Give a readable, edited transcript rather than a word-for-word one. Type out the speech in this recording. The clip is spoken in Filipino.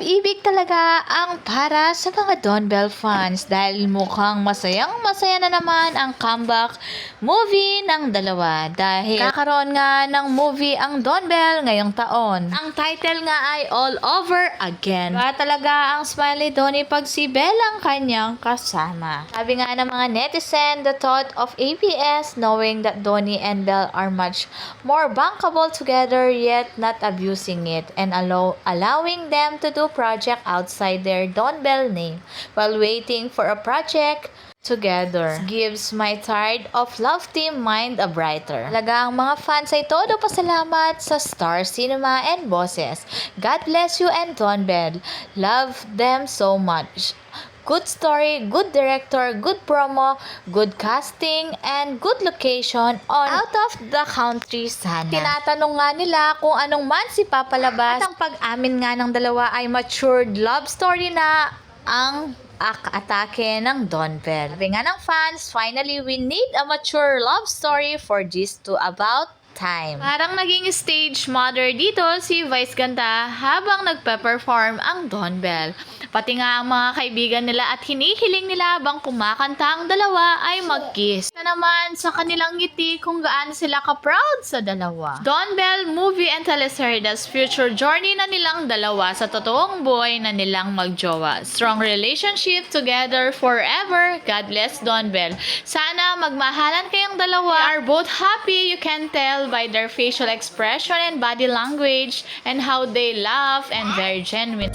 pag-ibig talaga ang para sa mga Don Bell fans dahil mukhang masayang-masaya na naman ang comeback movie ng dalawa dahil kakaroon nga ng movie ang Don Bell ngayong taon. Ang title nga ay All Over Again. Kaya talaga ang smiley Donnie pag si Bell ang kanyang kasama. Sabi nga ng mga netizen, the thought of ABS knowing that Donnie and Bell are much more bankable together yet not abusing it and allowing them to do project outside their Don Bell name while waiting for a project together gives my tired of love team mind a brighter. Talagang mga fans ay todo pasalamat sa Star Cinema and bosses. God bless you and Don Bell. Love them so much. Good story, good director, good promo, good casting, and good location on out of the country sana. Tinatanong nga nila kung anong months ipapalabas at ang pag-amin nga ng dalawa ay matured love story na ang atake ng Don Bell. Sabi nga ng fans, finally we need a mature love story for this to about time. Parang naging stage mother dito si Vice Ganda habang nagpe-perform ang Don Bell. Pati nga ang mga kaibigan nila at hinihiling nila habang kumakanta ang dalawa ay mag-kiss. Na naman sa kanilang ngiti kung gaano sila ka-proud sa dalawa. Don Bell movie and teleserie's future journey na nilang dalawa sa totoong buhay na nilang magjowa. Strong relationship together forever. God bless Don Bell. Sana magmahalan kayong dalawa. They are both happy, you can tell by their facial expression and body language and how they laugh and very genuine.